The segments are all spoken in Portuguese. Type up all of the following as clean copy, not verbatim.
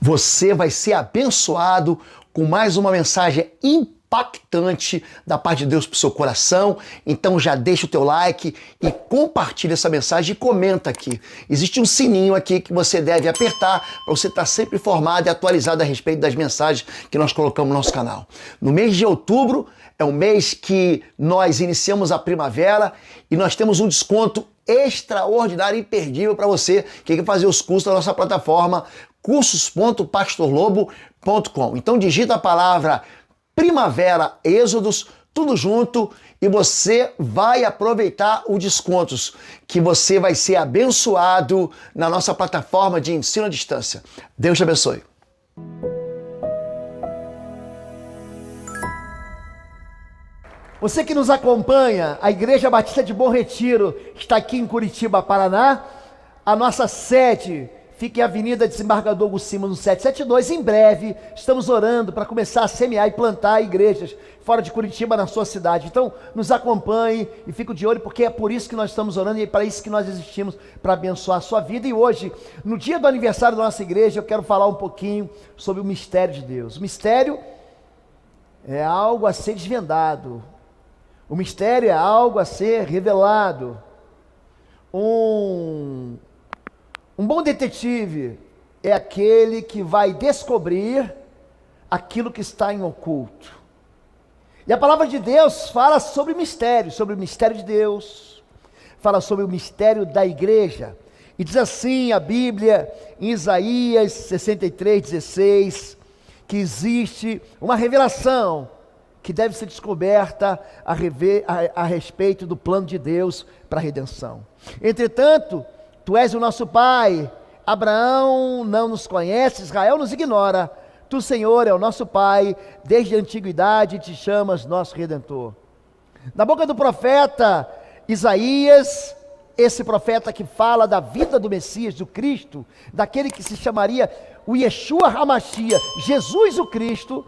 Você vai ser abençoado com mais uma mensagem impactante da parte de Deus para o seu coração. Então já deixa o teu like e compartilha essa mensagem e comenta aqui. Existe um sininho aqui que você deve apertar para você estar sempre informado e atualizado a respeito das mensagens que nós colocamos no nosso canal. No mês de outubro é o mês que nós iniciamos a primavera e nós temos um desconto extraordinário e imperdível para você que quer fazer os cursos da nossa plataforma cursos.pastorlobo.com. Então digita a palavra Primavera Êxodos, tudo junto, e você vai aproveitar os descontos, que você vai ser abençoado na nossa plataforma de ensino à distância. Deus te abençoe. Você que nos acompanha, a Igreja Batista de Bom Retiro está aqui em Curitiba, Paraná. A nossa sede fica em Avenida Desembargador Gucimo, no 772. Em breve, estamos orando para começar a semear e plantar igrejas fora de Curitiba, na sua cidade. Então, nos acompanhe e fique de olho, porque é por isso que nós estamos orando e é para isso que nós existimos, para abençoar a sua vida. E hoje, no dia do aniversário da nossa igreja, eu quero falar um pouquinho sobre o mistério de Deus. O mistério é algo a ser desvendado. O mistério é algo a ser revelado. Um bom detetive é aquele que vai descobrir aquilo que está em oculto. E a palavra de Deus fala sobre o mistério de Deus, fala sobre o mistério da igreja. E diz assim a Bíblia, em Isaías 63:16, que existe uma revelação que deve ser descoberta a respeito do plano de Deus para a redenção. Entretanto, tu és o nosso pai, Abraão não nos conhece, Israel nos ignora. Tu, Senhor, é o nosso pai, desde a antiguidade te chamas nosso Redentor. Na boca do profeta Isaías, esse profeta que fala da vida do Messias, do Cristo, daquele que se chamaria o Yeshua HaMashiach, Jesus o Cristo,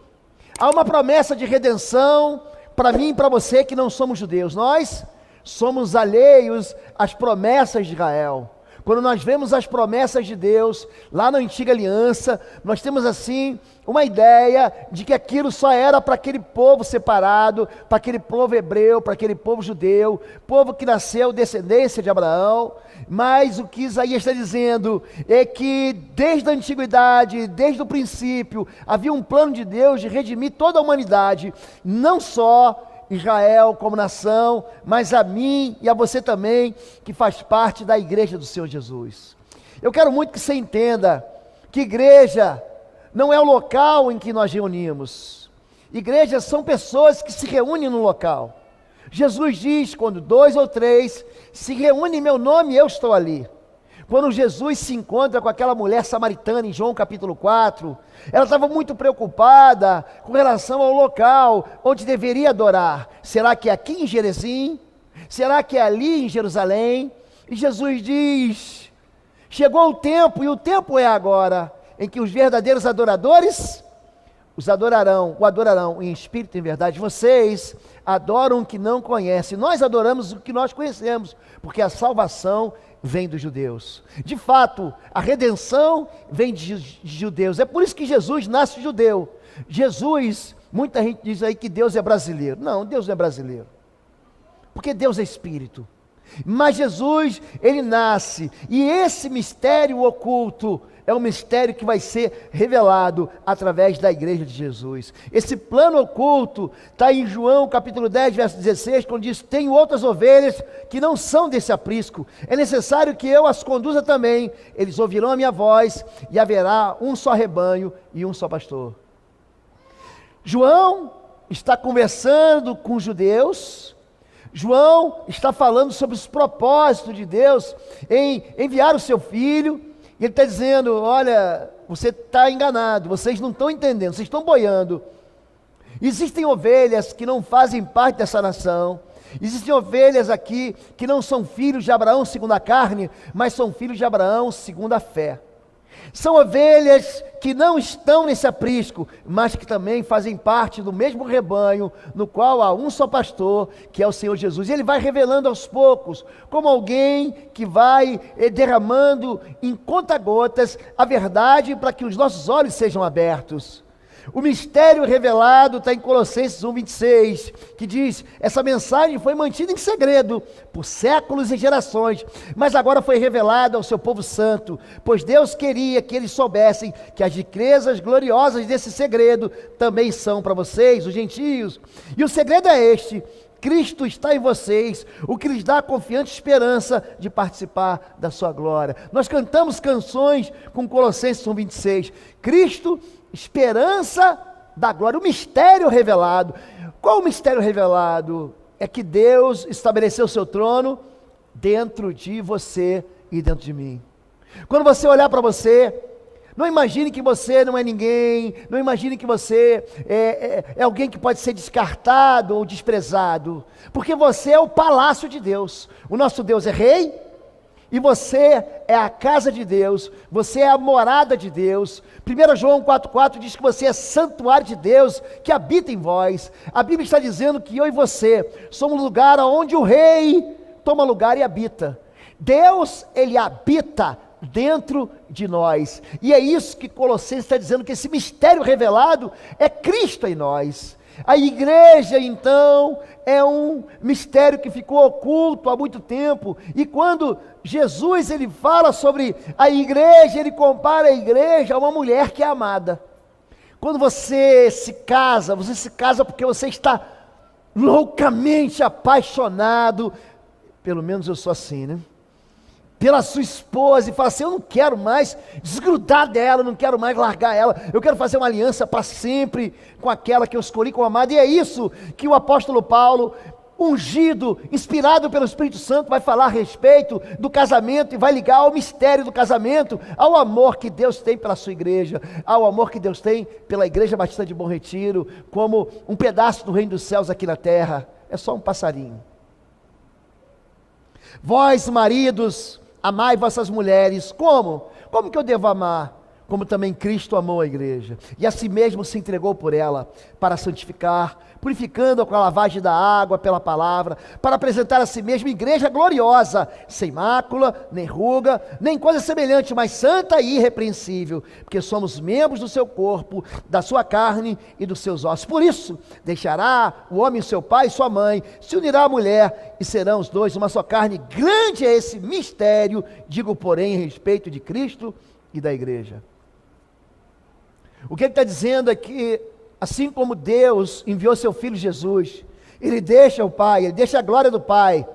há uma promessa de redenção para mim e para você que não somos judeus. Nós somos alheios às promessas de Israel. Quando nós vemos as promessas de Deus, lá na antiga aliança, nós temos assim, uma ideia de que aquilo só era para aquele povo separado, para aquele povo hebreu, para aquele povo judeu, povo que nasceu descendência de Abraão. Mas o que Isaías está dizendo é que desde a antiguidade, desde o princípio, havia um plano de Deus de redimir toda a humanidade, não só Israel como nação, mas a mim e a você também, que faz parte da igreja do Senhor Jesus. Eu quero muito que você entenda que igreja não é o local em que nós reunimos. Igrejas são pessoas que se reúnem no local. Jesus diz, quando 2 ou 3 se reúnem em meu nome, eu estou ali. Quando Jesus se encontra com aquela mulher samaritana em João capítulo 4, ela estava muito preocupada com relação ao local onde deveria adorar. Será que é aqui em Gerezim? Será que é ali em Jerusalém? E Jesus diz, chegou o tempo, e o tempo é agora, em que os verdadeiros adoradores o adorarão em espírito e em verdade. Vocês adoram o que não conhecem, nós adoramos o que nós conhecemos, porque a salvação vem dos judeus. De fato, a redenção vem de judeus. É por isso que Jesus nasce judeu. Jesus, muita gente diz aí que Deus é brasileiro. Não, Deus não é brasileiro, porque Deus é espírito. Mas Jesus, ele nasce, e esse mistério oculto é um mistério que vai ser revelado através da igreja de Jesus. Esse plano oculto está em João capítulo 10, verso 16, quando diz, tenho outras ovelhas que não são desse aprisco, é necessário que eu as conduza também, eles ouvirão a minha voz, e haverá um só rebanho e um só pastor. João está conversando com os judeus. João está falando sobre os propósitos de Deus em enviar o seu filho, e ele está dizendo, olha, você está enganado, vocês não estão entendendo, vocês estão boiando. Existem ovelhas que não fazem parte dessa nação, existem ovelhas aqui que não são filhos de Abraão segundo a carne, mas são filhos de Abraão segundo a fé. São ovelhas que não estão nesse aprisco, mas que também fazem parte do mesmo rebanho, no qual há um só pastor, que é o Senhor Jesus. E ele vai revelando aos poucos, como alguém que vai derramando em conta-gotas a verdade para que os nossos olhos sejam abertos. O mistério revelado está em Colossenses 1,26, que diz: essa mensagem foi mantida em segredo por séculos e gerações, mas agora foi revelada ao seu povo santo, pois Deus queria que eles soubessem que as riquezas gloriosas desse segredo também são para vocês, os gentios. E o segredo é este: Cristo está em vocês, o que lhes dá a confiante esperança de participar da sua glória. Nós cantamos canções com Colossenses 1,26. Cristo, esperança da glória, o mistério revelado. Qual o mistério revelado? É que Deus estabeleceu o seu trono dentro de você e dentro de mim. Quando você olhar para você, não imagine que você não é ninguém, não imagine que você é alguém que pode ser descartado ou desprezado, porque você é o palácio de Deus. O nosso Deus é rei, e você é a casa de Deus, você é a morada de Deus. 1 João 4,4 diz que você é santuário de Deus, que habita em vós. A Bíblia está dizendo que eu e você somos um lugar onde o rei toma lugar e habita. Deus, ele habita dentro de nós, e é isso que Colossenses está dizendo, que esse mistério revelado é Cristo em nós. A igreja, então, é um mistério que ficou oculto há muito tempo, e quando Jesus ele fala sobre a igreja, ele compara a igreja a uma mulher que é amada. Quando você se casa porque você está loucamente apaixonado, pelo menos eu sou assim, né? Pela sua esposa, e fala assim: eu não quero mais desgrudar dela, não quero mais largar ela, eu quero fazer uma aliança para sempre com aquela que eu escolhi como amada. E é isso que o apóstolo Paulo, ungido, inspirado pelo Espírito Santo, vai falar a respeito do casamento, e vai ligar ao mistério do casamento, ao amor que Deus tem pela sua igreja, ao amor que Deus tem pela Igreja Batista de Bom Retiro, como um pedaço do reino dos céus aqui na terra. É só um passarinho. Vós, maridos, amai vossas mulheres. Como? Como que eu devo amar? Como também Cristo amou a igreja, e a si mesmo se entregou por ela, para santificar, purificando-a com a lavagem da água pela palavra, para apresentar a si mesmo igreja gloriosa, sem mácula, nem ruga, nem coisa semelhante, mas santa e irrepreensível, porque somos membros do seu corpo, da sua carne e dos seus ossos. Por isso, deixará o homem seu pai e sua mãe, se unirá à mulher, e serão os dois uma só carne. Grande é esse mistério, digo porém em respeito de Cristo e da igreja. O que ele está dizendo é que, assim como Deus enviou seu Filho Jesus, ele deixa o Pai, ele deixa a glória do Pai,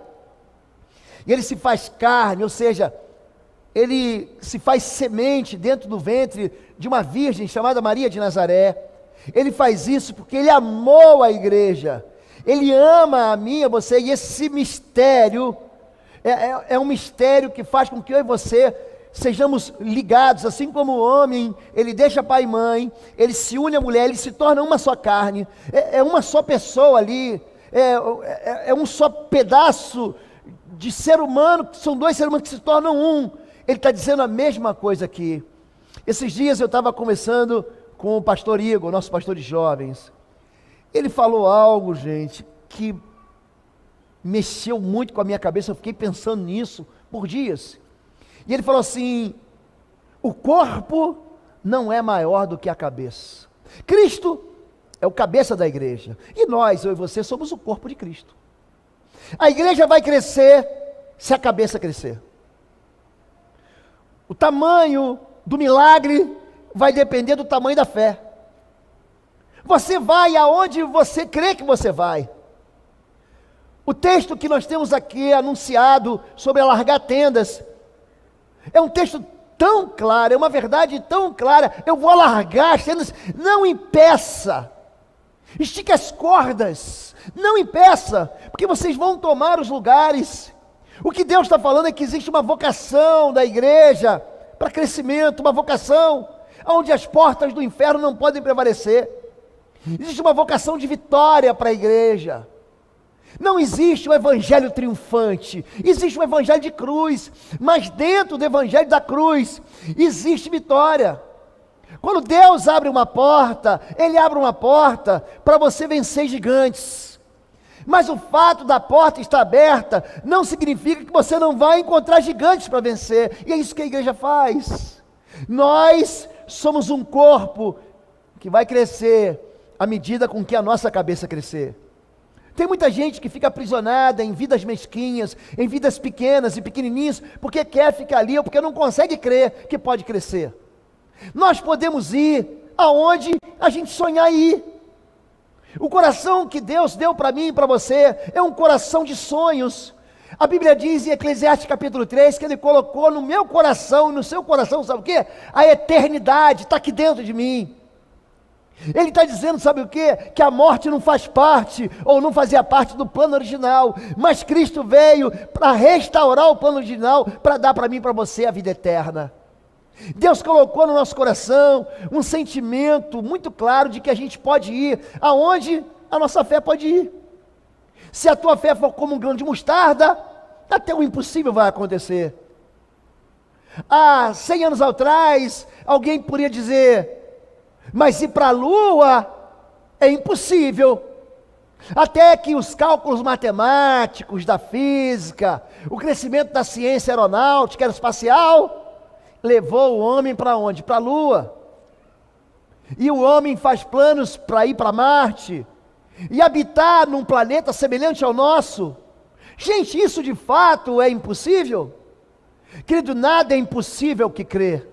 e ele se faz carne, ou seja, ele se faz semente dentro do ventre de uma virgem chamada Maria de Nazaré. Ele faz isso porque ele amou a igreja, ele ama a mim e a você, e esse mistério é um mistério que faz com que eu e você sejamos ligados, assim como o homem, ele deixa pai e mãe, ele se une à mulher, ele se torna uma só carne, é uma só pessoa ali, é um só pedaço de ser humano, são dois seres humanos que se tornam um. Ele está dizendo a mesma coisa aqui. Esses dias eu estava conversando com o pastor Igor, nosso pastor de jovens. Ele falou algo, gente, que mexeu muito com a minha cabeça, eu fiquei pensando nisso por dias. E ele falou assim: o corpo não é maior do que a cabeça. Cristo é o cabeça da igreja, e nós, eu e você, somos o corpo de Cristo. A igreja vai crescer se a cabeça crescer. O tamanho do milagre vai depender do tamanho da fé. Você vai aonde você crê que você vai. O texto que nós temos aqui anunciado sobre alargar tendas é um texto tão claro, é uma verdade tão clara. Eu vou alargar as tendas, não impeça. Estique as cordas, não impeça, porque vocês vão tomar os lugares. O que Deus está falando é que existe uma vocação da igreja para crescimento, uma vocação onde as portas do inferno não podem prevalecer. Existe uma vocação de vitória para a igreja. Não existe um evangelho triunfante, existe um evangelho de cruz, mas dentro do evangelho da cruz existe vitória. Quando Deus abre uma porta, Ele abre uma porta para você vencer gigantes. Mas o fato da porta estar aberta não significa que você não vai encontrar gigantes para vencer. E é isso que a igreja faz. Nós somos um corpo que vai crescer à medida com que a nossa cabeça crescer. Tem muita gente que fica aprisionada em vidas mesquinhas, em vidas pequenas e pequenininhas, porque quer ficar ali ou porque não consegue crer que pode crescer. Nós podemos ir aonde a gente sonhar ir. O coração que Deus deu para mim e para você é um coração de sonhos. A Bíblia diz em Eclesiastes capítulo 3 que Ele colocou no meu coração e no seu coração, sabe o quê? A eternidade está aqui dentro de mim. Ele está dizendo, sabe o quê? Que a morte não faz parte, ou não fazia parte do plano original, mas Cristo veio para restaurar o plano original, para dar para mim e para você a vida eterna. Deus colocou no nosso coração um sentimento muito claro de que a gente pode ir aonde a nossa fé pode ir. Se a tua fé for como um grão de mostarda, até o impossível vai acontecer. Há 100 anos atrás, alguém poderia dizer, mas ir para a Lua é impossível. Até que os cálculos matemáticos da física, o crescimento da ciência aeronáutica, aeroespacial, levou o homem para onde? Para a Lua. E o homem faz planos para ir para Marte e habitar num planeta semelhante ao nosso. Gente, isso de fato é impossível? Querido, nada é impossível que crer.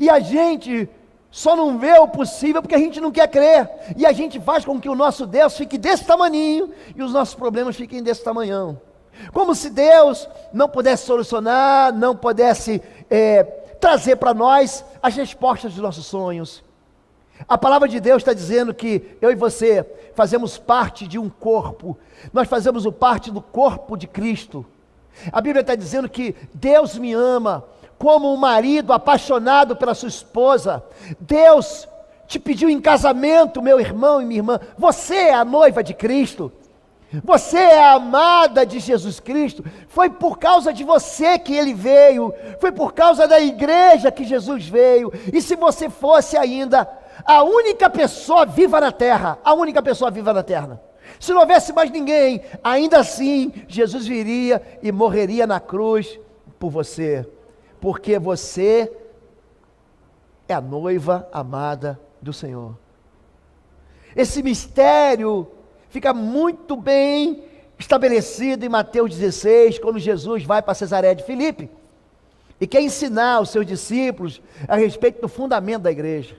E a gente só não vê o possível porque a gente não quer crer. E a gente faz com que o nosso Deus fique desse tamaninho e os nossos problemas fiquem desse tamanhão. Como se Deus não pudesse solucionar, não pudesse trazer para nós as respostas dos nossos sonhos. A palavra de Deus está dizendo que eu e você fazemos parte de um corpo. Nós fazemos parte do corpo de Cristo. A Bíblia está dizendo que Deus me ama como um marido apaixonado pela sua esposa. Deus te pediu em casamento, meu irmão e minha irmã. Você é a noiva de Cristo. Você é a amada de Jesus Cristo. Foi por causa de você que Ele veio. Foi por causa da igreja que Jesus veio. E se você fosse ainda a única pessoa viva na terra, a única pessoa viva na terra, se não houvesse mais ninguém, ainda assim Jesus viria e morreria na cruz por você, porque você é a noiva amada do Senhor. Esse mistério fica muito bem estabelecido em Mateus 16, quando Jesus vai para Cesareia de Filipe e quer ensinar os seus discípulos a respeito do fundamento da igreja.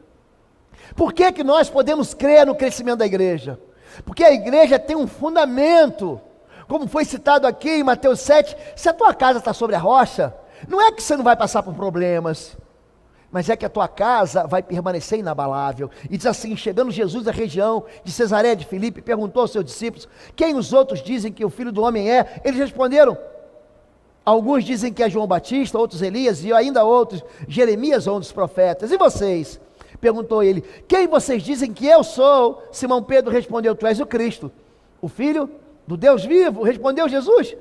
Por que que nós podemos crer no crescimento da igreja? Porque a igreja tem um fundamento, como foi citado aqui em Mateus 7, se a tua casa está sobre a rocha, não é que você não vai passar por problemas, mas é que a tua casa vai permanecer inabalável. E diz assim, chegando Jesus à região de Cesareia de Filipe, perguntou aos seus discípulos, quem os outros dizem que o Filho do Homem é? Eles responderam, alguns dizem que é João Batista, outros Elias, e ainda outros, Jeremias ou um dos profetas. E vocês? Perguntou ele, quem vocês dizem que eu sou? Simão Pedro respondeu, tu és o Cristo, o Filho do Deus vivo. Respondeu Jesus,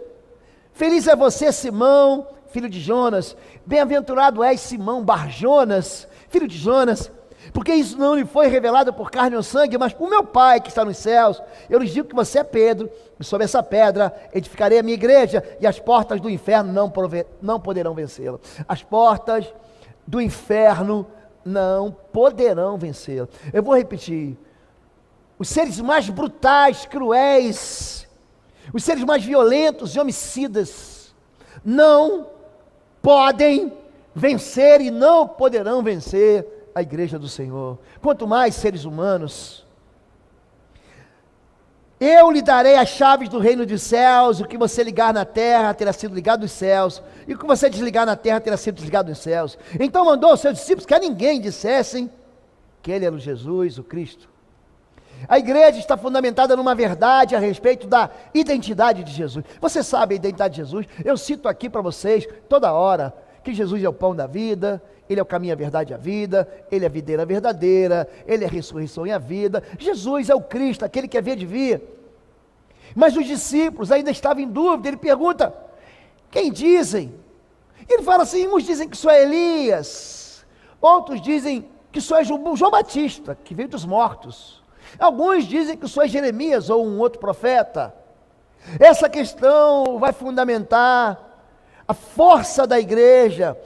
feliz é você, Simão, filho de Jonas, bem-aventurado és Simão Bar-Jonas, filho de Jonas, porque isso não lhe foi revelado por carne ou sangue, mas por meu Pai que está nos céus. Eu lhes digo que você é Pedro, e sobre essa pedra edificarei a minha igreja, e as portas do inferno não poderão vencê-la. As portas do inferno não poderão vencê-la. Eu vou repetir, os seres mais brutais, cruéis, os seres mais violentos e homicidas, não podem vencer e não poderão vencer a igreja do Senhor. Quanto mais seres humanos. Eu lhe darei as chaves do reino dos céus, o que você ligar na terra terá sido ligado nos céus, e o que você desligar na terra terá sido desligado nos céus. Então mandou os seus discípulos que a ninguém dissessem que ele era o Jesus, o Cristo. A igreja está fundamentada numa verdade a respeito da identidade de Jesus. Você sabe a identidade de Jesus? Eu cito aqui para vocês toda hora que Jesus é o pão da vida, Ele é o caminho, a verdade e a vida, Ele é a videira verdadeira, Ele é a ressurreição e a vida. Jesus é o Cristo, aquele que havia de vir. Mas os discípulos ainda estavam em dúvida. Ele pergunta: quem dizem? Ele fala assim: uns dizem que sou Elias, outros dizem que sou João Batista, que veio dos mortos. Alguns dizem que sou Jeremias ou um outro profeta. Essa questão vai fundamentar a força da igreja,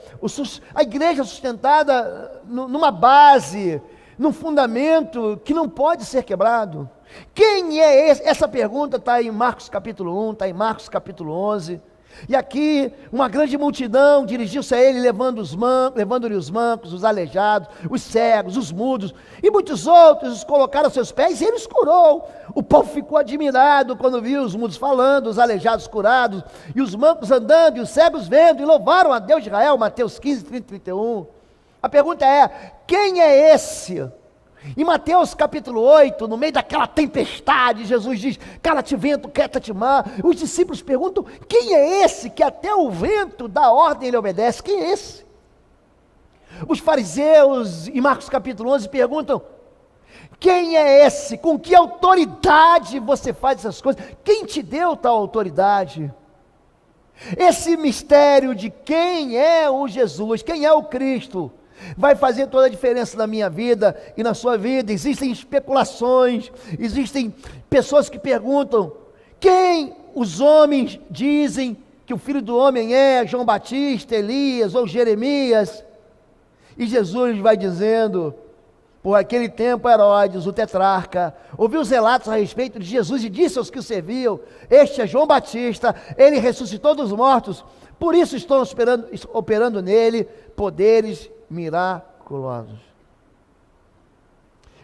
a igreja sustentada numa base, num fundamento que não pode ser quebrado. Quem é esse? Essa pergunta está em Marcos capítulo 1, está em Marcos capítulo 11, e aqui uma grande multidão dirigiu-se a ele, levando-lhe os mancos, os aleijados, os cegos, os mudos, e muitos outros os colocaram aos seus pés, e ele os curou. O povo ficou admirado quando viu os mudos falando, os aleijados curados, e os mancos andando, e os cegos vendo, e louvaram a Deus de Israel. Mateus 15, 30, 31. A pergunta é: quem é esse? Em Mateus capítulo 8, no meio daquela tempestade, Jesus diz: cala-te vento, quieta-te mar. Os discípulos perguntam: quem é esse que até o vento dá ordem e ele obedece? Quem é esse? Os fariseus, em Marcos capítulo 11, perguntam: quem é esse? Com que autoridade você faz essas coisas? Quem te deu tal autoridade? Esse mistério de quem é o Jesus, quem é o Cristo, vai fazer toda a diferença na minha vida e na sua vida. Existem especulações, existem pessoas que perguntam: quem os homens dizem que o Filho do Homem é? João Batista, Elias ou Jeremias? E Jesus vai dizendo: por aquele tempo Herodes, o tetrarca, ouviu os relatos a respeito de Jesus e disse aos que o serviam: este é João Batista, ele ressuscitou dos mortos, por isso estão operando nele poderes miraculosos.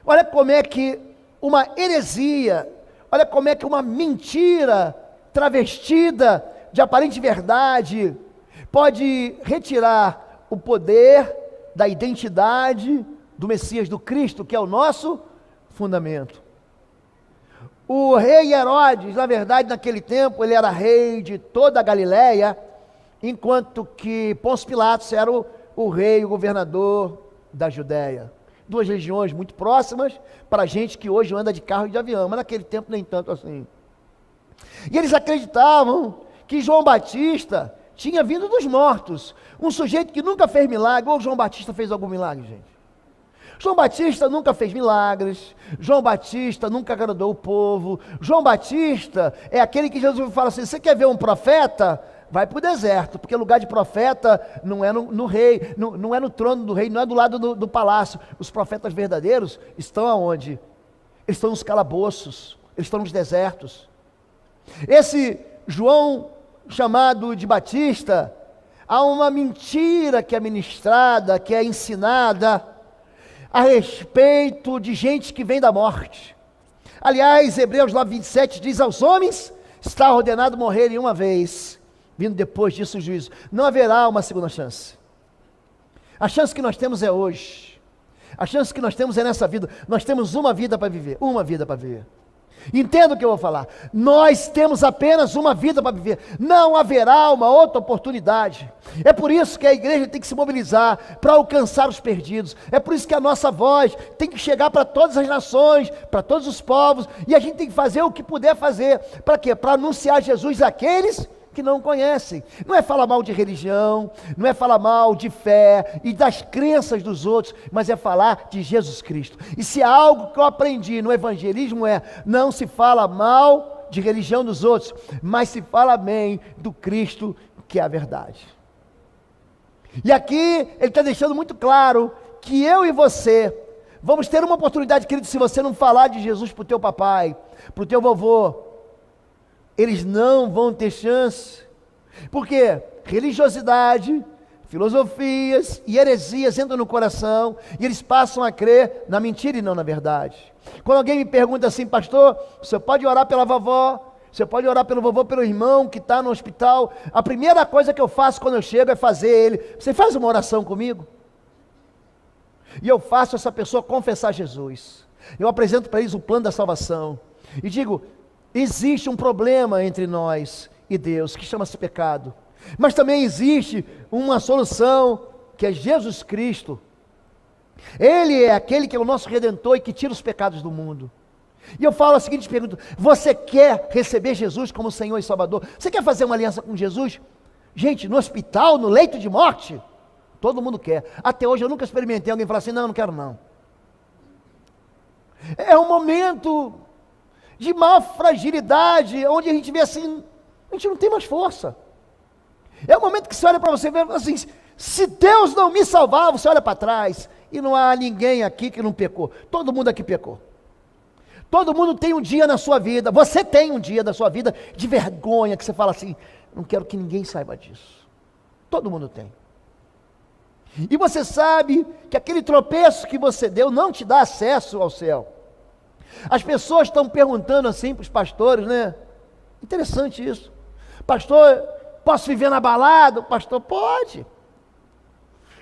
Olha como é que uma heresia, olha como é que uma mentira travestida de aparente verdade pode retirar o poder da identidade do Messias, do Cristo, que é o nosso fundamento. O rei Herodes, na verdade, naquele tempo, ele era rei de toda a Galileia, enquanto que Pôncio Pilatos era o rei, o governador da Judéia. Duas regiões muito próximas para a gente que hoje anda de carro e de avião, mas naquele tempo nem tanto assim. E eles acreditavam que João Batista tinha vindo dos mortos, um sujeito que nunca fez milagre. Ou João Batista fez algum milagre, gente? João Batista nunca fez milagres, João Batista nunca agradou o povo. João Batista é aquele que Jesus fala assim: você quer ver um profeta? Vai para o deserto, porque lugar de profeta não é no rei, não é no trono do rei, não é do lado do palácio. Os profetas verdadeiros estão aonde? Eles estão nos calabouços, eles estão nos desertos. Esse João chamado de Batista, há uma mentira que é ministrada, que é ensinada a respeito de gente que vem da morte. Aliás, Hebreus 9, 27 diz: aos homens está ordenado morrerem uma vez, vindo depois disso o juízo. Não haverá uma segunda chance. A chance que nós temos é hoje. A chance que nós temos é nessa vida. Nós temos uma vida para viver. Uma vida para viver. Entenda o que eu vou falar. Nós temos apenas uma vida para viver. Não haverá uma outra oportunidade. É por isso que a igreja tem que se mobilizar para alcançar os perdidos. É por isso que a nossa voz tem que chegar para todas as nações, para todos os povos. E a gente tem que fazer o que puder fazer. Para quê? Para anunciar Jesus àqueles que não conhecem. Não é falar mal de religião, não é falar mal de fé e das crenças dos outros, mas é falar de Jesus Cristo. E se há algo que eu aprendi no evangelismo não se fala mal de religião dos outros, mas se fala bem do Cristo, que é a verdade. E aqui ele está deixando muito claro que eu e você vamos ter uma oportunidade, querido. Se você não falar de Jesus para o teu papai, para o teu vovô, eles não vão ter chance, porque religiosidade, filosofias e heresias entram no coração, e eles passam a crer na mentira e não na verdade. Quando alguém me pergunta assim: pastor, você pode orar pela vovó, você pode orar pelo vovô, pelo irmão que está no hospital? A primeira coisa que eu faço quando eu chego é fazer ele: você faz uma oração comigo? E eu faço essa pessoa confessar Jesus. Eu apresento para eles o plano da salvação, e digo: existe um problema entre nós e Deus, que chama-se pecado, mas também existe uma solução, que é Jesus Cristo. Ele é aquele que é o nosso Redentor e que tira os pecados do mundo. E eu falo a seguinte pergunta: você quer receber Jesus como Senhor e Salvador? Você quer fazer uma aliança com Jesus? Gente, no hospital, no leito de morte, todo mundo quer. Até hoje eu nunca experimentei alguém falar assim: não, não quero não. É um momento de maior fragilidade, onde a gente vê assim, a gente não tem mais força. É o momento que você olha para você e vê assim: se Deus não me salvar, você olha para trás, e não há ninguém aqui que não pecou. Todo mundo aqui pecou. Todo mundo tem um dia na sua vida, você tem um dia da sua vida de vergonha, que você fala assim: não quero que ninguém saiba disso. Todo mundo tem. E você sabe que aquele tropeço que você deu não te dá acesso ao céu. As pessoas estão perguntando assim para os pastores, né? Interessante isso. Pastor, posso viver na balada? O pastor, pode.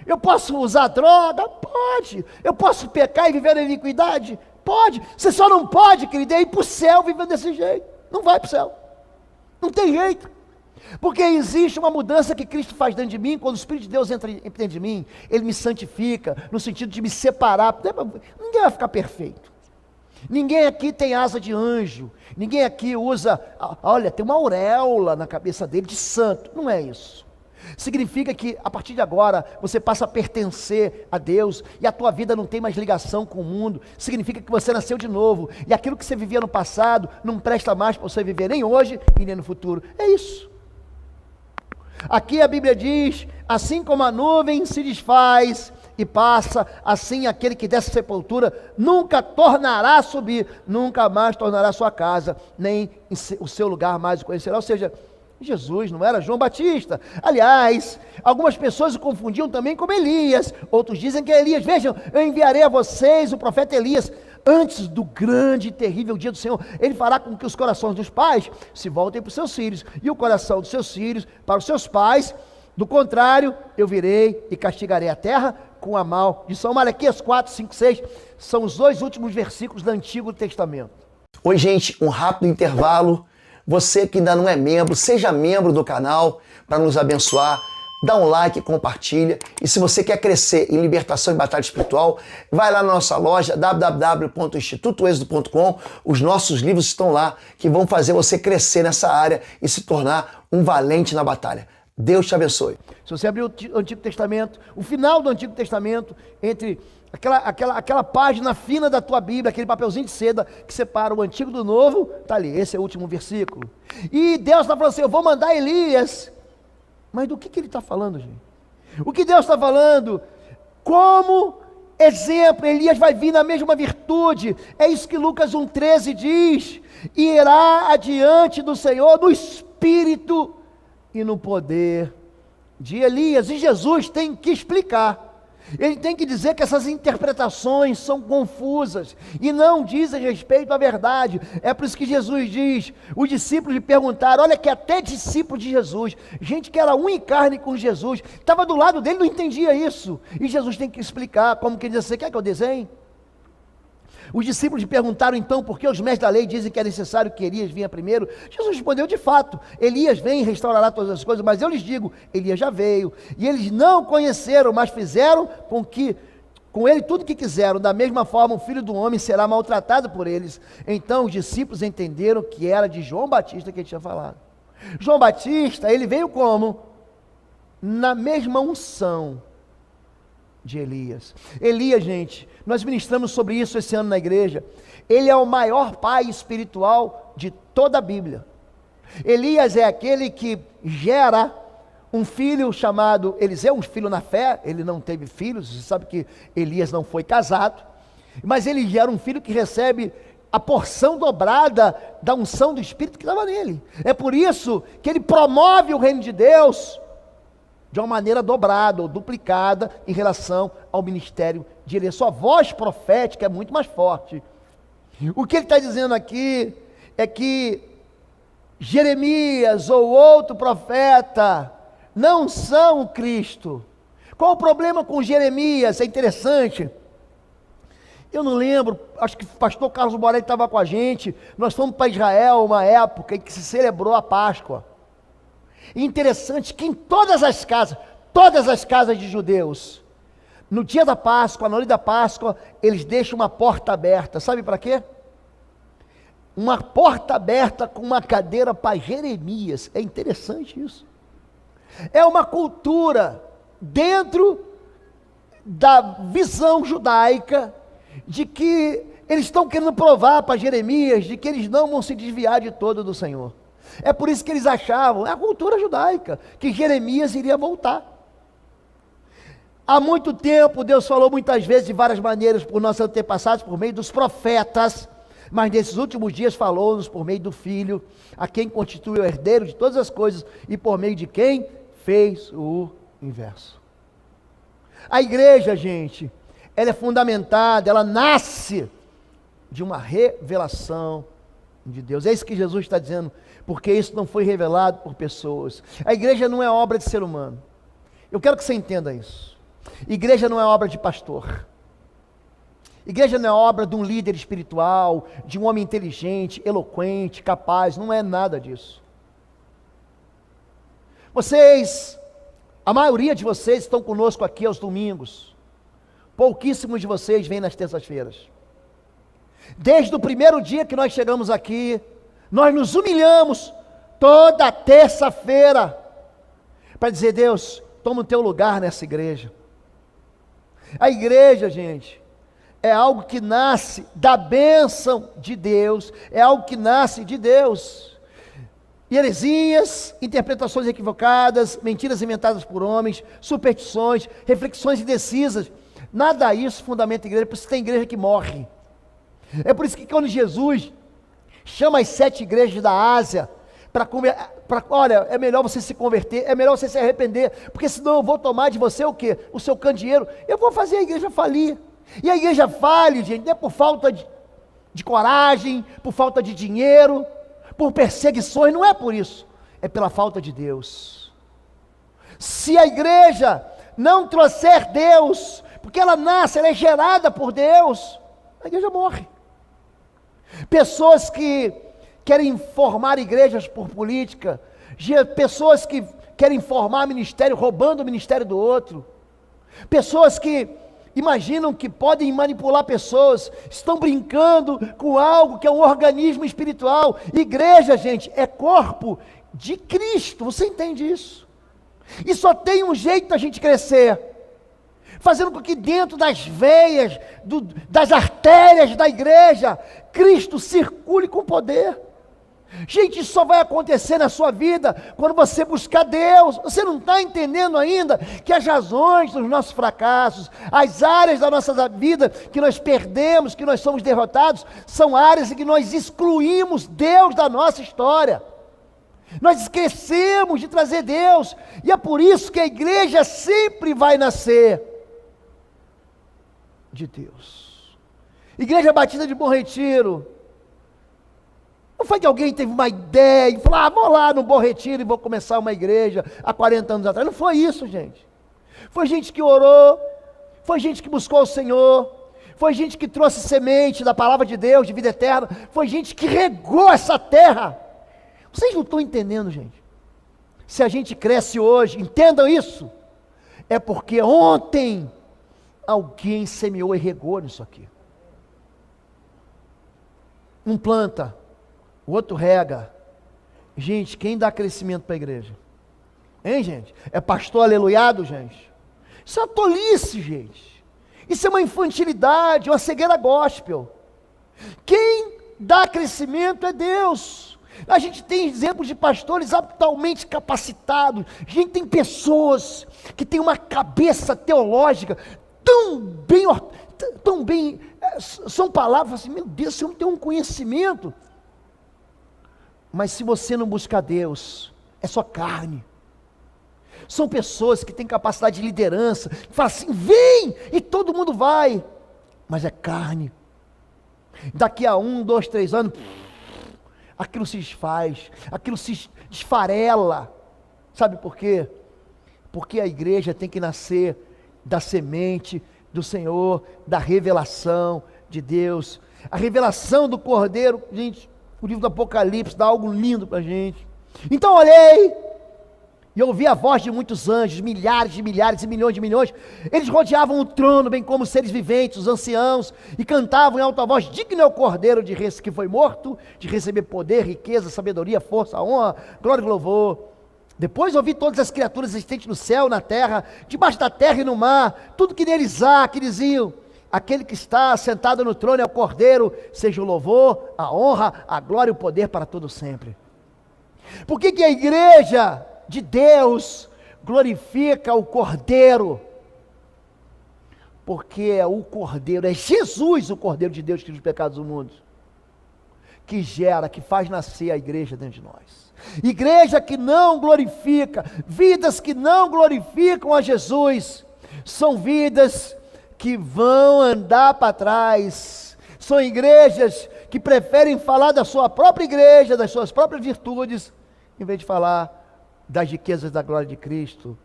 Eu posso usar droga? Pode. Eu posso pecar e viver na iniquidade? Pode. Você só não pode, querido, é ir para o céu vivendo desse jeito. Não vai para o céu. Não tem jeito. Porque existe uma mudança que Cristo faz dentro de mim. Quando o Espírito de Deus entra dentro de mim, Ele me santifica, no sentido de me separar. Ninguém vai ficar perfeito. Ninguém aqui tem asa de anjo. Ninguém aqui usa, olha, tem uma auréola na cabeça dele de santo. Não é isso. Significa que a partir de agora você passa a pertencer a Deus e a tua vida não tem mais ligação com o mundo. Significa que você nasceu de novo e aquilo que você vivia no passado não presta mais para você viver nem hoje e nem no futuro. É isso. Aqui a Bíblia diz: assim como a nuvem se desfaz e passa, assim aquele que desce a sepultura nunca tornará a subir, nunca mais tornará a sua casa, nem o seu lugar mais o conhecerá. Ou seja, Jesus não era João Batista. Aliás, algumas pessoas o confundiam também com Elias. Outros dizem que é Elias. Vejam, eu enviarei a vocês o profeta Elias antes do grande e terrível dia do Senhor. Ele fará com que os corações dos pais se voltem para os seus filhos, e o coração dos seus filhos para os seus pais. Do contrário, eu virei e castigarei a terra com a maldição. Malaquias 4, 5, 6 são os dois últimos versículos do Antigo Testamento. Oi, gente, um rápido intervalo. Você que ainda não é membro, seja membro do canal para nos abençoar. Dá um like, compartilha. E se você quer crescer em libertação e batalha espiritual, vai lá na nossa loja www.institutoexodo.com. Os nossos livros estão lá, que vão fazer você crescer nessa área e se tornar um valente na batalha. Deus te abençoe. Se você abrir o Antigo Testamento, o final do Antigo Testamento, entre aquela página fina da tua Bíblia, aquele papelzinho de seda que separa o Antigo do Novo, está ali, esse é o último versículo. E Deus está falando assim: eu vou mandar Elias. Mas do que ele está falando, gente? O que Deus está falando? Como exemplo, Elias vai vir na mesma virtude. É isso que Lucas 1,13 diz: irá adiante do Senhor no espírito e no poder de Elias. E Jesus tem que explicar. Ele tem que dizer que essas interpretações são confusas e não dizem respeito à verdade. É por isso que Jesus diz: os discípulos lhe perguntaram, olha que até discípulos de Jesus, gente que era um em carne com Jesus, estava do lado dele, não entendia isso. E Jesus tem que explicar, como que ele diz: você quer que eu desenhe? Os discípulos lhe perguntaram então por que os mestres da lei dizem que é necessário que Elias venha primeiro. Jesus respondeu: de fato, Elias vem e restaurará todas as coisas, mas eu lhes digo, Elias já veio, e eles não conheceram, mas fizeram com ele tudo o que quiseram. Da mesma forma o Filho do Homem será maltratado por eles. Então os discípulos entenderam que era de João Batista que ele tinha falado. João Batista, ele veio como? Na mesma unção de Elias. Elias, gente, nós ministramos sobre isso esse ano na igreja. Ele é o maior pai espiritual de toda a Bíblia. Elias é aquele que gera um filho chamado Eliseu, um filho na fé. Ele não teve filhos, você sabe que Elias não foi casado, mas ele gera um filho que recebe a porção dobrada da unção do Espírito que estava nele. É por isso que ele promove o reino de Deus de uma maneira dobrada ou duplicada em relação ao ministério de Elias. Sua voz profética é muito mais forte. O que ele está dizendo aqui é que Jeremias ou outro profeta não são o Cristo. Qual o problema com Jeremias? É interessante. Eu não lembro, acho que o pastor Carlos Borelli estava com a gente. Nós fomos para Israel uma época em que se celebrou a Páscoa. Interessante que em todas as casas de judeus, no dia da Páscoa, na noite da Páscoa, eles deixam uma porta aberta. Sabe para quê? uma porta aberta com uma cadeira para Jeremias. É interessante isso. É uma cultura dentro da visão judaica de que eles estão querendo provar para Jeremias de que eles não vão se desviar de todo do Senhor. É por isso que eles achavam, é a cultura judaica, que Jeremias iria voltar. Há muito tempo, Deus falou muitas vezes, de várias maneiras, por nossos antepassados, por meio dos profetas, mas nesses últimos dias falou-nos por meio do Filho, a quem constitui o herdeiro de todas as coisas, e por meio de quem fez o inverso. A igreja, gente, ela é fundamentada, ela nasce de uma revelação de Deus. É isso que Jesus está dizendo, porque isso não foi revelado por pessoas. A igreja não é obra de ser humano. Eu quero que você entenda isso. Igreja não é obra de pastor. Igreja não é obra de um líder espiritual, de um homem inteligente, eloquente, capaz. Não é nada disso. Vocês, a maioria de vocês estão conosco aqui aos domingos. Pouquíssimos de vocês vêm nas terças-feiras. Desde o primeiro dia que nós chegamos aqui, nós nos humilhamos toda terça-feira para dizer: Deus, toma o teu lugar nessa igreja. A igreja, gente, é algo que nasce da bênção de Deus, é algo que nasce de Deus. E heresias, interpretações equivocadas, mentiras inventadas por homens, superstições, reflexões indecisas, nada disso fundamenta a igreja. Por isso tem igreja que morre. É por isso que quando Jesus chama as 7 igrejas da Ásia, olha, é melhor você se converter, é melhor você se arrepender, porque senão eu vou tomar de você o quê? O seu candeeiro, eu vou fazer a igreja falir. E a igreja fale, gente, não é por falta de coragem, por falta de dinheiro, por perseguições, não é por isso, é pela falta de Deus. Se a igreja não trouxer Deus, porque ela nasce, ela é gerada por Deus, a igreja morre. Pessoas que querem formar igrejas por política, pessoas que querem formar ministério, roubando o ministério do outro, pessoas que imaginam que podem manipular pessoas, estão brincando com algo que é um organismo espiritual. Igreja, gente, é corpo de Cristo, você entende isso? E só tem um jeito da gente crescer, fazendo com que dentro das veias, das artérias da igreja, Cristo circule com poder. Gente, isso só vai acontecer na sua vida quando você buscar Deus. Você não está entendendo ainda que as razões dos nossos fracassos, as áreas da nossa vida que nós perdemos, que nós somos derrotados, são áreas em que nós excluímos Deus da nossa história. Nós esquecemos de trazer Deus, e é por isso que a igreja sempre vai nascer de Deus. Igreja Batista de Bom Retiro, não foi que alguém teve uma ideia e falou: vou lá no Bom Retiro e vou começar uma igreja há 40 anos atrás. Não foi isso, gente. Foi gente que orou, foi gente que buscou o Senhor, foi gente que trouxe semente da palavra de Deus, de vida eterna, foi gente que regou essa terra. Vocês não estão entendendo, gente. Se a gente cresce hoje, entendam isso, é porque ontem alguém semeou e regou nisso aqui. Um planta, o outro rega. Gente, quem dá crescimento para a igreja? Hein, gente? É pastor aleluiado, gente? Isso é uma tolice, gente. Isso é uma infantilidade, uma cegueira gospel. Quem dá crescimento é Deus. A gente tem exemplos de pastores altamente capacitados. A gente tem pessoas que têm uma cabeça teológica tão bem, são palavras assim: meu Deus, esse homem tem um conhecimento. Mas se você não buscar Deus, é só carne. São pessoas que têm capacidade de liderança, que falam assim: vem, e todo mundo vai, mas é carne. Daqui a 1, 2, 3 anos, aquilo se desfaz, aquilo se desfarela. Sabe por quê? Porque a igreja tem que nascer da semente do Senhor, da revelação de Deus, a revelação do Cordeiro. Gente, o livro do Apocalipse dá algo lindo para a gente. Então olhei, e ouvi a voz de muitos anjos, milhares de milhares e milhões de milhões. Eles rodeavam o trono, bem como seres viventes, os anciãos, e cantavam em alta voz: digno é o Cordeiro que foi morto, de receber poder, riqueza, sabedoria, força, honra, glória e louvor. Depois ouvi todas as criaturas existentes no céu, na terra, debaixo da terra e no mar, tudo que neles há, que diziam: aquele que está sentado no trono é o Cordeiro, seja o louvor, a honra, a glória e o poder para todo sempre. Por que a igreja de Deus glorifica o Cordeiro? Porque é o Cordeiro, é Jesus, o Cordeiro de Deus, que tira os pecados do mundo, que gera, que faz nascer a igreja dentro de nós. Igreja que não glorifica, vidas que não glorificam a Jesus, são vidas que vão andar para trás, são igrejas que preferem falar da sua própria igreja, das suas próprias virtudes, em vez de falar das riquezas da glória de Cristo.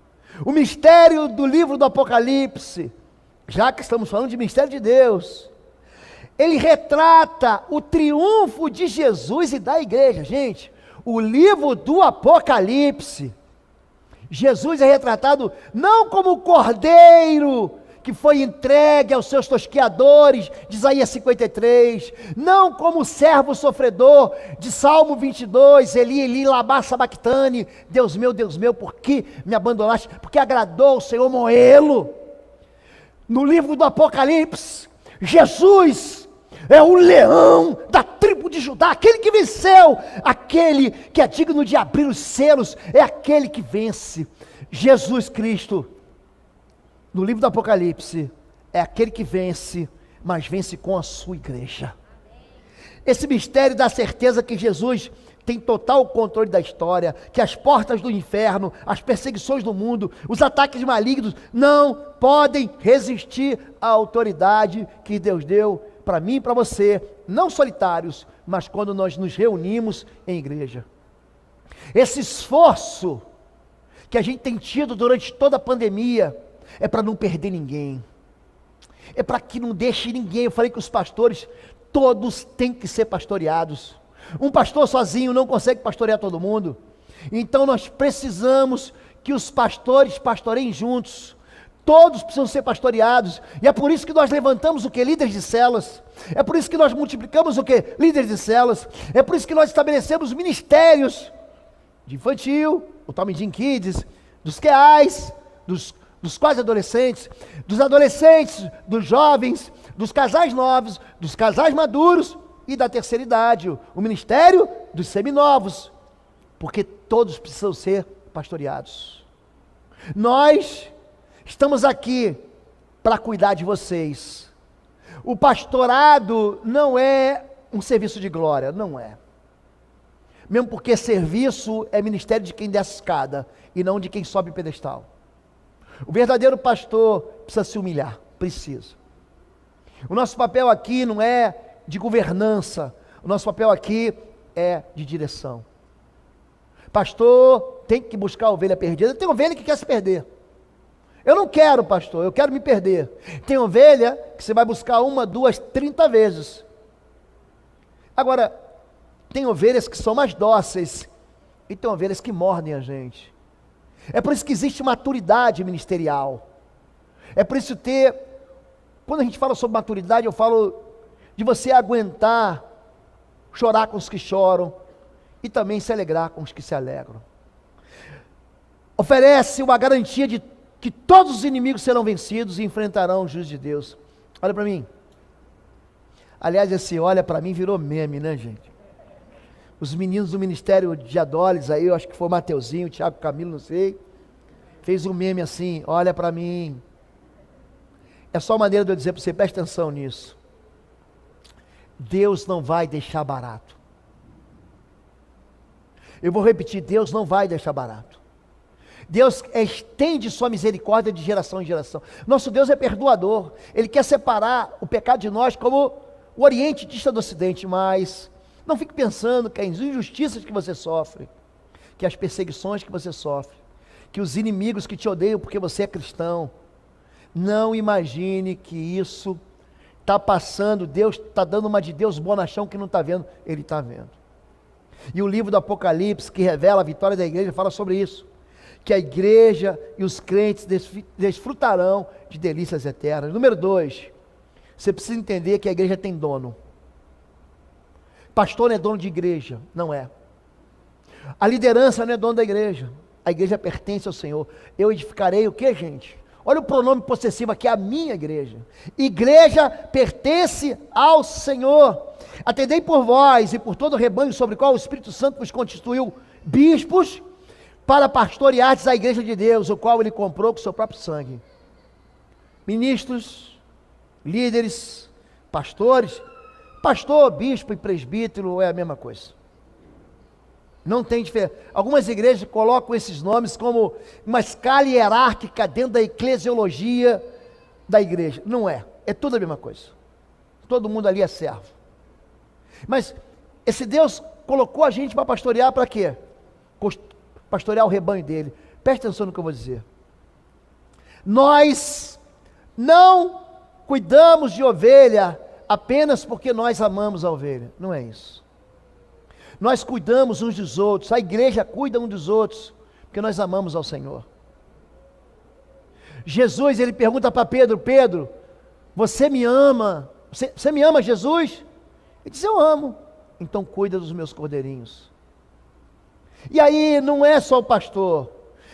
O mistério do livro do Apocalipse, já que estamos falando de mistério de Deus, ele retrata o triunfo de Jesus e da igreja. Gente, o livro do Apocalipse, Jesus é retratado não como o cordeiro que foi entregue aos seus tosqueadores, de Isaías 53, não como o servo sofredor, de Salmo 22, Eli, Eli, lama sabactani, Deus meu, por que me abandonaste? Porque agradou o Senhor moê-lo. No livro do Apocalipse, Jesus é o leão da tribo de Judá, aquele que venceu, aquele que é digno de abrir os selos, é aquele que vence. Jesus Cristo, no livro do Apocalipse, é aquele que vence, mas vence com a sua igreja. Esse mistério dá certeza que Jesus tem total controle da história, que as portas do inferno, as perseguições do mundo, os ataques malignos não podem resistir à autoridade que Deus deu para mim e para você, não solitários, mas quando nós nos reunimos em igreja. Esse esforço que a gente tem tido durante toda a pandemia é para não perder ninguém, é para que não deixe ninguém. Eu falei que os pastores todos têm que ser pastoreados. Um pastor sozinho não consegue pastorear todo mundo, então nós precisamos que os pastores pastoreiem juntos. Todos precisam ser pastoreados, e é por isso que nós levantamos o que? Líderes de células. É por isso que nós multiplicamos o que? Líderes de células. É por isso que nós estabelecemos ministérios de infantil, o Tom Jim Kids, dos QAs, dos quase adolescentes, dos jovens, dos casais novos, dos casais maduros e da terceira idade, o ministério dos seminovos, porque todos precisam ser pastoreados. Nós estamos aqui para cuidar de vocês. O pastorado não é um serviço de glória, não é. Mesmo porque serviço é ministério de quem desce escada e não de quem sobe pedestal. O verdadeiro pastor precisa se humilhar, precisa. O nosso papel aqui não é de governança, o nosso papel aqui é de direção. Pastor tem que buscar a ovelha perdida. Tem ovelha que quer se perder. Eu não quero, pastor, eu quero me perder. Tem ovelha que você vai buscar 1, 2, 30 vezes. Agora, tem ovelhas que são mais dóceis e tem ovelhas que mordem a gente. É por isso que existe maturidade ministerial. É por isso quando a gente fala sobre maturidade, eu falo de você aguentar, chorar com os que choram e também se alegrar com os que se alegram. Oferece uma garantia de que todos os inimigos serão vencidos e enfrentarão o juízo de Deus. Olha para mim. Aliás, esse olha para mim virou meme, né, gente? Os meninos do Ministério de Adoles aí, eu acho que foi o Mateuzinho, o Thiago Camilo, não sei, fez um meme assim, olha para mim. É só maneira de eu dizer para você, preste atenção nisso. Deus não vai deixar barato. Eu vou repetir, Deus não vai deixar barato. Deus estende sua misericórdia de geração em geração. Nosso Deus é perdoador. Ele quer separar o pecado de nós como o Oriente dista do Ocidente, mas não fique pensando que as injustiças que você sofre, que as perseguições que você sofre, que os inimigos que te odeiam porque você é cristão, não imagine que isso está passando, Deus está dando uma de Deus bonachão que não está vendo, Ele está vendo. E o livro do Apocalipse, que revela a vitória da igreja, fala sobre isso, que a igreja e os crentes desfrutarão de delícias eternas. Número 2, você precisa entender que a igreja tem dono. Pastor não é dono de igreja, não é. A liderança não é dono da igreja. A igreja pertence ao Senhor. Eu edificarei o que, gente? Olha o pronome possessivo aqui, a minha igreja. Igreja pertence ao Senhor. Atendei por vós e por todo o rebanho sobre o qual o Espírito Santo vos constituiu bispos, para pastoreardes a igreja de Deus, o qual ele comprou com seu próprio sangue. Ministros, líderes, pastores, pastor, bispo e presbítero é a mesma coisa. Não tem diferença. Algumas igrejas colocam esses nomes como uma escala hierárquica dentro da eclesiologia da igreja. Não é. É tudo a mesma coisa. Todo mundo ali é servo. Mas esse Deus colocou a gente para pastorear para quê? Pastorear o rebanho dele. Preste atenção no que eu vou dizer. Nós não cuidamos de ovelha apenas porque nós amamos a ovelha. Não é isso. Nós cuidamos uns dos outros, a igreja cuida uns dos outros, porque nós amamos ao Senhor. Jesus, ele pergunta para Pedro: Pedro, você me ama? Você me ama, Jesus? Ele diz: eu amo. Então cuida dos meus cordeirinhos. E aí não é só o pastor,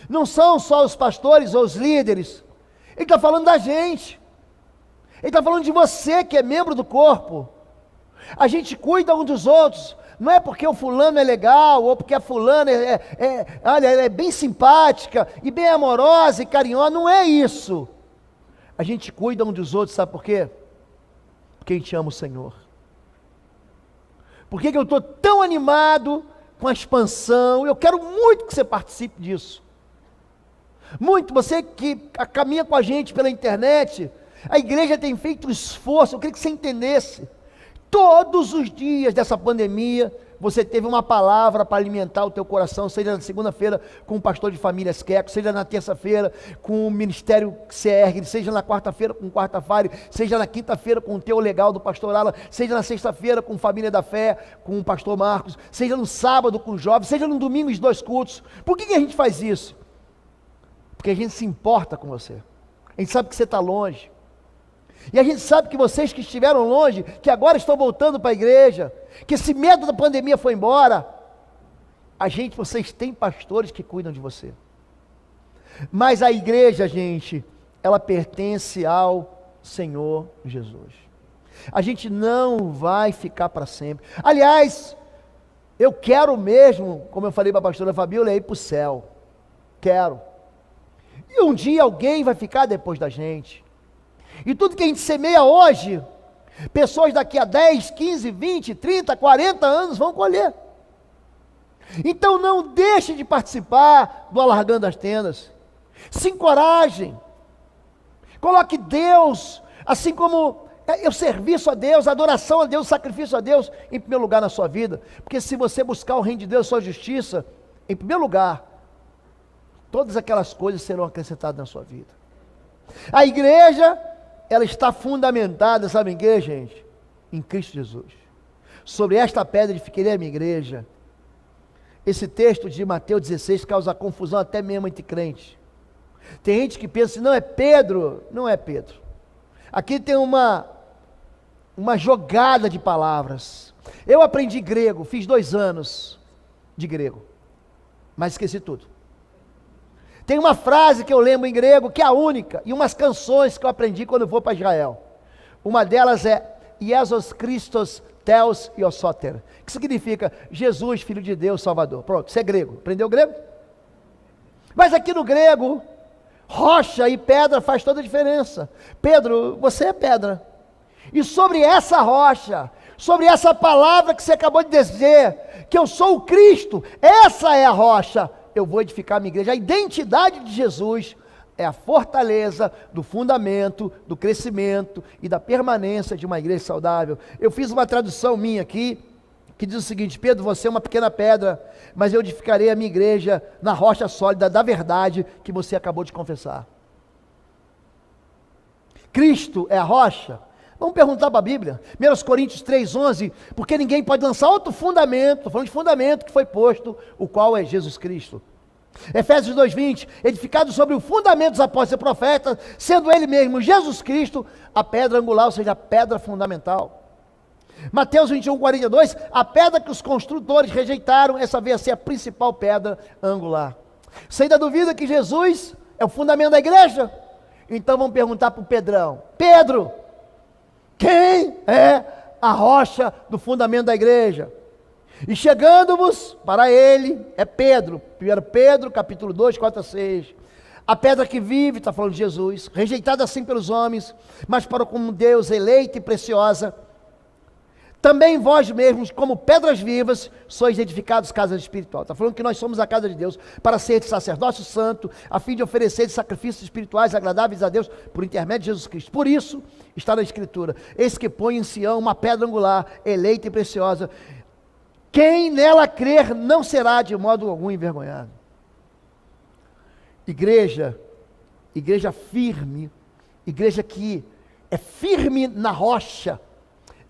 não são só os pastores ou os líderes, ele está falando da gente, ele está falando de você que é membro do corpo. A gente cuida um dos outros. Não é porque o fulano é legal, ou porque a fulana olha, ela é bem simpática, e bem amorosa e carinhosa, não é isso. A gente cuida um dos outros, sabe por quê? Porque a gente ama o Senhor. Por que eu estou tão animado com a expansão? Eu quero muito que você participe disso. Muito, você que caminha com a gente pela internet, a igreja tem feito um esforço, eu queria que você entendesse. Todos os dias dessa pandemia, você teve uma palavra para alimentar o teu coração, seja na segunda-feira com o pastor de famílias Queco, seja na terça-feira com o ministério CR, seja na quarta-feira com o Quarta Fire, seja na quinta-feira com o teu legal do pastor Ala, seja na sexta-feira com Família da Fé, com o pastor Marcos, seja no sábado com os jovens, seja no domingo os 2 cultos. Por que a gente faz isso? Porque a gente se importa com você. A gente sabe que você está longe. E a gente sabe que vocês que estiveram longe, que agora estão voltando para a igreja, que esse medo da pandemia foi embora, vocês têm pastores que cuidam de você. Mas a igreja, gente, ela pertence ao Senhor Jesus. A gente não vai ficar para sempre. Aliás, eu quero mesmo, como eu falei para a pastora Fabíola, ir para o céu. Quero. E um dia alguém vai ficar depois da gente. E tudo que a gente semeia hoje, pessoas daqui a 10, 15, 20, 30, 40 anos vão colher. Então não deixe de participar do Alargando as Tendas. Se encorajem. Coloque Deus, assim como o serviço a Deus, a adoração a Deus, o sacrifício a Deus, em primeiro lugar na sua vida. Porque se você buscar o reino de Deus, sua justiça, em primeiro lugar, todas aquelas coisas serão acrescentadas na sua vida. A igreja, ela está fundamentada, sabe em quê, gente? Em Cristo Jesus. Sobre esta pedra edificarei a minha igreja. Esse texto de Mateus 16 causa confusão até mesmo entre crentes. Tem gente que pensa assim: não é Pedro. Não é Pedro. Aqui tem uma jogada de palavras. Eu aprendi grego, fiz 2 anos de grego, mas esqueci tudo. Tem uma frase que eu lembro em grego, que é a única, e umas canções que eu aprendi quando eu vou para Israel. Uma delas é Jesus Christos Theos Iosoter, que significa Jesus, Filho de Deus, Salvador. Pronto, isso é grego. Aprendeu grego? Mas aqui no grego, rocha e pedra faz toda a diferença. Pedro, você é pedra. E sobre essa rocha, sobre essa palavra que você acabou de dizer, que eu sou o Cristo, essa é a rocha, eu vou edificar a minha igreja. A identidade de Jesus é a fortaleza do fundamento, do crescimento e da permanência de uma igreja saudável. Eu fiz uma tradução minha aqui, que diz o seguinte: Pedro, você é uma pequena pedra, mas eu edificarei a minha igreja na rocha sólida da verdade que você acabou de confessar. Cristo é a rocha? Vamos perguntar para a Bíblia, 1 Coríntios 3,11, porque ninguém pode lançar outro fundamento, estou falando de fundamento que foi posto, o qual é Jesus Cristo. Efésios 2:20, edificado sobre o fundamento dos apóstolos e profetas, sendo ele mesmo, Jesus Cristo, a pedra angular, ou seja, a pedra fundamental. Mateus 21:42, a pedra que os construtores rejeitaram, essa veio a ser a principal pedra angular. Você ainda duvida que Jesus é o fundamento da igreja? Então vamos perguntar para o Pedrão: Pedro, quem é a rocha do fundamento da igreja? E chegando-vos para ele, é Pedro, 1 Pedro, capítulo 2, 4-6. A pedra que vive, está falando de Jesus, rejeitada assim pelos homens, mas para como Deus, eleita e preciosa. Também vós mesmos, como pedras vivas, sois edificados casa espiritual. Está falando que nós somos a casa de Deus, para ser de sacerdócio santo, a fim de oferecer sacrifícios espirituais agradáveis a Deus, por intermédio de Jesus Cristo. Por isso, está na Escritura: eis que põe em Sião uma pedra angular, eleita e preciosa. Quem nela crer não será de modo algum envergonhado. Igreja firme, igreja que é firme na rocha,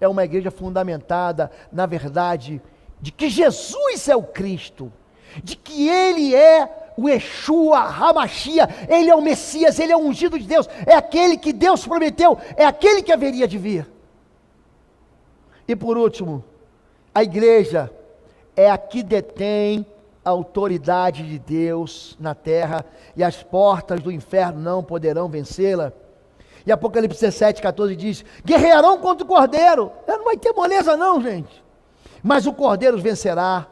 é uma igreja fundamentada na verdade de que Jesus é o Cristo, de que Ele é o Yeshua, Hamashia, Ele é o Messias, Ele é o ungido de Deus, é aquele que Deus prometeu, é aquele que haveria de vir. E por último, a igreja é a que detém a autoridade de Deus na terra, e as portas do inferno não poderão vencê-la. E Apocalipse 17:14 diz: guerrearão contra o Cordeiro. Não vai ter moleza não, gente. Mas o Cordeiro os vencerá,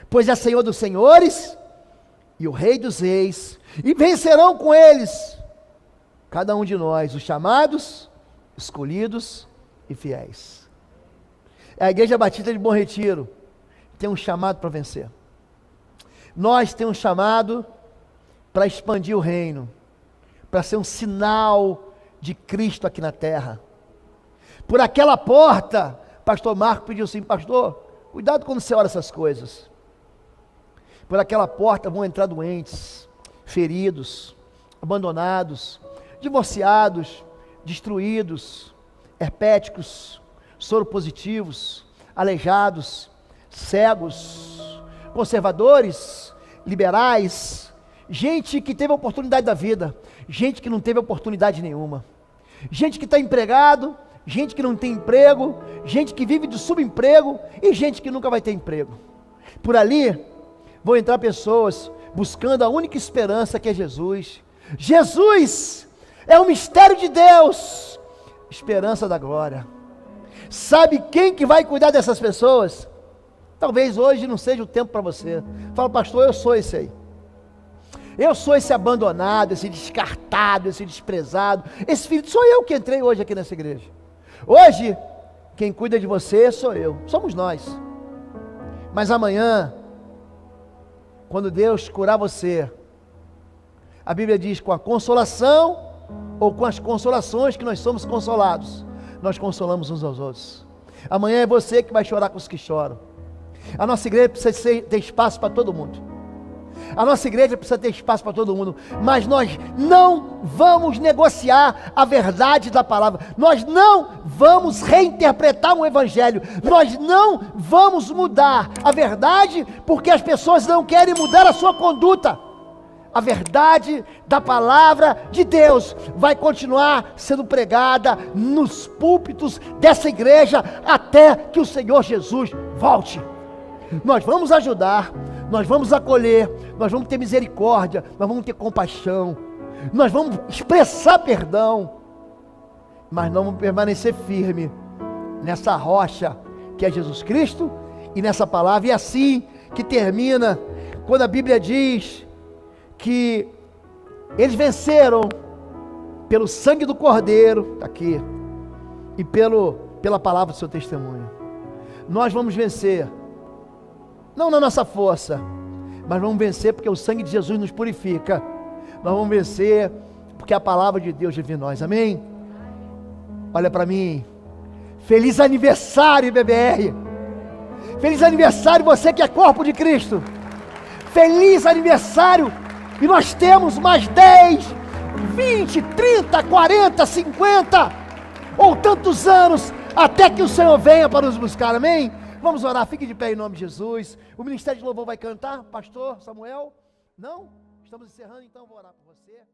pois é Senhor dos senhores e o Rei dos reis, e vencerão com eles cada um de nós, os chamados, escolhidos e fiéis. A Igreja Batista de Bom Retiro tem um chamado para vencer. Nós temos um chamado para expandir o reino, para ser um sinal de Cristo aqui na terra. Por aquela porta, pastor Marco pediu assim: pastor, cuidado quando você ora essas coisas. Por aquela porta vão entrar doentes, feridos, abandonados, divorciados, destruídos, herpéticos, soropositivos, aleijados, cegos, conservadores, liberais, gente que teve a oportunidade da vida, gente que não teve oportunidade nenhuma, gente que está empregado, gente que não tem emprego, gente que vive de subemprego e gente que nunca vai ter emprego. Por ali vão entrar pessoas buscando a única esperança, que é Jesus. Jesus é o mistério de Deus, esperança da glória. Sabe quem que vai cuidar dessas pessoas? Talvez hoje não seja o tempo para você. Fala: pastor, eu sou esse aí. Eu sou esse abandonado, esse descartado, esse desprezado. Esse filho, sou eu que entrei hoje aqui nessa igreja. Hoje, quem cuida de você sou eu, somos nós. Mas amanhã, quando Deus curar você, a Bíblia diz: com a consolação ou com as consolações que nós somos consolados, nós consolamos uns aos outros. Amanhã é você que vai chorar com os que choram. A nossa igreja precisa ter espaço para todo mundo. A nossa igreja precisa ter espaço para todo mundo, mas nós não vamos negociar a verdade da palavra, nós não vamos reinterpretar um evangelho, nós não vamos mudar a verdade, porque as pessoas não querem mudar a sua conduta. A verdade da palavra de Deus vai continuar sendo pregada nos púlpitos dessa igreja até que o Senhor Jesus volte. Nós vamos ajudar, nós vamos acolher, nós vamos ter misericórdia, nós vamos ter compaixão, nós vamos expressar perdão, mas não vamos permanecer firme nessa rocha que é Jesus Cristo e nessa palavra. E assim que termina, quando a Bíblia diz que eles venceram pelo sangue do Cordeiro, está aqui, e pela palavra do seu testemunho. Nós vamos vencer, não na nossa força, mas vamos vencer porque o sangue de Jesus nos purifica. Nós vamos vencer porque a palavra de Deus vive em nós, amém? Olha para mim, feliz aniversário, BBR, feliz aniversário você que é corpo de Cristo, feliz aniversário. E nós temos mais 10, 20, 30, 40, 50 ou tantos anos até que o Senhor venha para nos buscar, amém? Vamos orar, fique de pé em nome de Jesus. O Ministério de Louvor vai cantar, pastor Samuel. Não? Estamos encerrando, então eu vou orar por você.